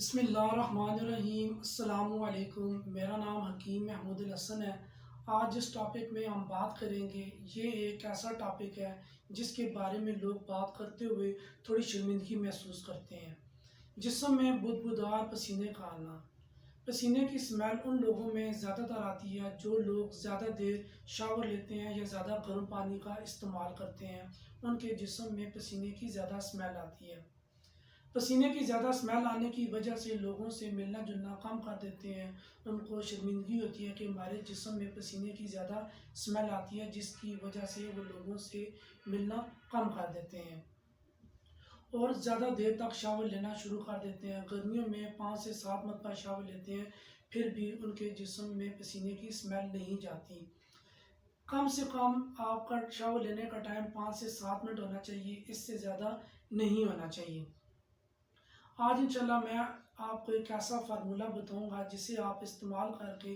بسم اللہ الرحمن الرحیم۔ السلام علیکم، میرا نام حکیم محمود الحسن ہے۔ آج جس ٹاپک میں ہم بات کریں گے یہ ایک ایسا ٹاپک ہے جس کے بارے میں لوگ بات کرتے ہوئے تھوڑی شرمندگی محسوس کرتے ہیں۔ جسم میں بدبودار پسینے کا آنا۔ پسینے کی سمیل ان لوگوں میں زیادہ تر آتی ہے جو لوگ زیادہ دیر شاور لیتے ہیں یا زیادہ گرم پانی کا استعمال کرتے ہیں، ان کے جسم میں پسینے کی زیادہ سمیل آتی ہے۔ پسینے کی زیادہ سمیل آنے کی وجہ سے لوگوں سے ملنا جلنا کم کر دیتے ہیں۔ ان کو شرمندگی ہوتی ہے کہ ہمارے جسم میں پسینے کی زیادہ سمیل آتی ہے، جس کی وجہ سے وہ لوگوں سے ملنا کم کر دیتے ہیں اور زیادہ دیر تک شاور لینا شروع کر دیتے ہیں۔ گرمیوں میں 5 سے 7 مرتبہ شاور لیتے ہیں، پھر بھی ان کے جسم میں پسینے کی سمیل نہیں جاتی۔ کم سے کم آپ کا شاور لینے کا ٹائم 5 سے 7 منٹ ہونا چاہیے، اس سے زیادہ نہیں ہونا چاہیے۔ آج انشاءاللہ میں آپ کو ایک ایسا فارمولہ بتاؤں گا جسے آپ استعمال کر کے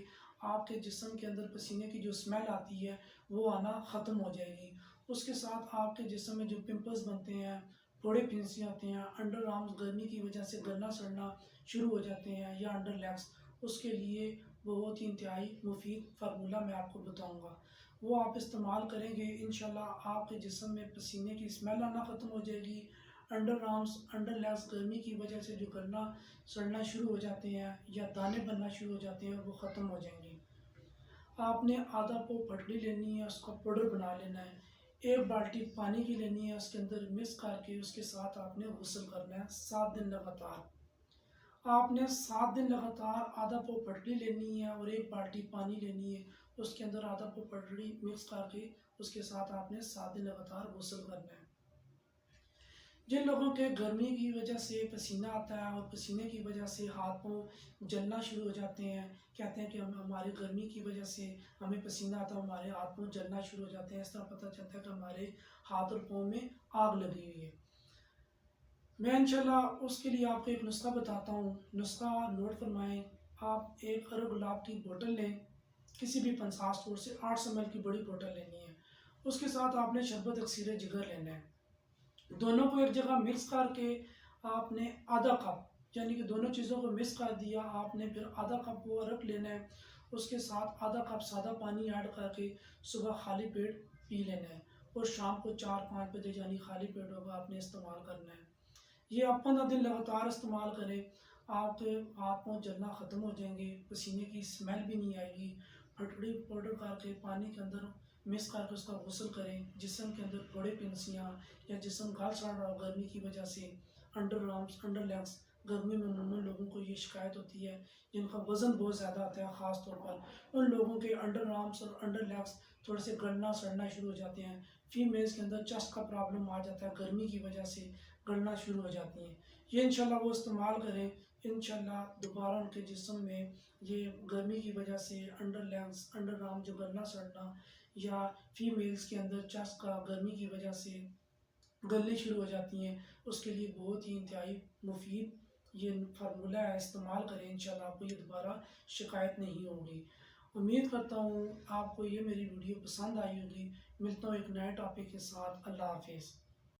آپ کے جسم کے اندر پسینے کی جو سمیل آتی ہے وہ آنا ختم ہو جائے گی۔ اس کے ساتھ آپ کے جسم میں جو پمپلز بنتے ہیں، پھوڑے پھنسیاں ہوتے ہیں، انڈر آرمز گرمی کی وجہ سے گلنا سڑنا شروع ہو جاتے ہیں، یا انڈر لیگز، اس کے لیے بہت ہی انتہائی مفید فارمولہ میں آپ کو بتاؤں گا۔ وہ آپ استعمال کریں گے، انشاءاللہ آپ کے جسم میں پسینے کی سمیل آنا ختم ہو جائے گی۔ انڈر آرمز انڈر لیگز گرمی کی وجہ سے جو گلنا سڑنا شروع ہو جاتے ہیں یا دانے بننا شروع ہو جاتے ہیں وہ ختم ہو جائیں گے۔ آپ نے آدھا پو پھٹڑی لینی ہے، اس کا پاؤڈر بنا لینا ہے، 1 بالٹی پانی کی لینی ہے، اس کے اندر مکس کر کے اس کے ساتھ آپ نے غسل کرنا ہے 7 دن لگاتار۔ آپ نے 7 دن لگاتار آدھا پو پھٹڑی لینی ہے اور 1 بالٹی پانی لینی ہے، اس کے اندر آدھا پو پھٹڑی مکس کر کے اس کے ساتھ آپ نے 7 دن لگاتار غسل کرنا ہے۔ جن لوگوں کے گرمی کی وجہ سے پسینہ آتا ہے اور پسینے کی وجہ سے ہاتھ پاؤں جلنا شروع ہو جاتے ہیں، کہتے ہیں کہ ہماری گرمی کی وجہ سے ہمیں پسینہ آتا ہے، ہمارے ہاتھ پاؤں جلنا شروع ہو جاتے ہیں، اس طرح پتہ چلتا ہے کہ ہمارے ہاتھ اور پاؤں میں آگ لگی ہوئی ہے۔ میں انشاءاللہ اس کے لیے آپ کو ایک نسخہ بتاتا ہوں۔ نسخہ نوٹ فرمائیں۔ آپ 1 ارب گلاب کی بوتل لیں، کسی بھی پنسار اسٹور سے 800 ml کی بڑی بوتل لینی ہے۔ اس کے ساتھ آپ نے شربت اکسیر جگر لینا ہے۔ دونوں کو ایک جگہ مکس کر کے آپ نے آدھا کپ، یعنی کہ دونوں چیزوں کو مکس کر دیا، آپ نے پھر آدھا کپ وہ عرق لینا ہے، اس کے ساتھ آدھا کپ سادہ پانی ایڈ کر کے صبح خالی پیٹ پی لینا ہے اور شام کو 4-5 بجے یعنی خالی پیٹ ہوگا آپ نے استعمال کرنا ہے۔ یہ آپ 15 دن لگاتار استعمال کریں، آپ کے ہاتھ پاؤں جلنا ختم ہو جائیں گے، پسینے کی سمیل بھی نہیں آئے گی۔ پھٹڑی پاؤڈر کر کے پانی کے اندر مکس کر کے اس کا غسل کریں۔ جسم کے اندر پھوڑے پھنسیاں یا جسم گل سڑ رہا ہو گرمی کی وجہ سے، انڈر آرمز انڈر لیگز، گرمی میں عموماً لوگوں کو یہ شکایت ہوتی ہے جن کا وزن بہت زیادہ آتا ہے، خاص طور پر ان لوگوں کے انڈر آرمز اور انڈر لیگز تھوڑے سے گلنا سڑنا شروع ہو جاتے ہیں۔ فیمیلز کے اندر چسٹ کا پرابلم آ جاتا ہے، گرمی کی وجہ سے گلنا شروع ہو جاتی ہیں۔ یہ انشاءاللہ وہ استعمال کریں، انشاءاللہ دوبارہ ان کے جسم میں یہ گرمی کی وجہ سے انڈر لیگز انڈر آرم جو گلنا سڑنا یا فیمیلز کے اندر چسٹ کا گرمی کی وجہ سے گلنے شروع ہو جاتی ہیں، اس کے لیے بہت ہی انتہائی مفید یہ فارمولہ ہے، استعمال کریں، انشاءاللہ آپ کو یہ دوبارہ شکایت نہیں ہوگی۔ امید کرتا ہوں آپ کو یہ میری ویڈیو پسند آئی ہوگی۔ ملتا ہوں ایک نئے ٹاپک کے ساتھ۔ اللہ حافظ۔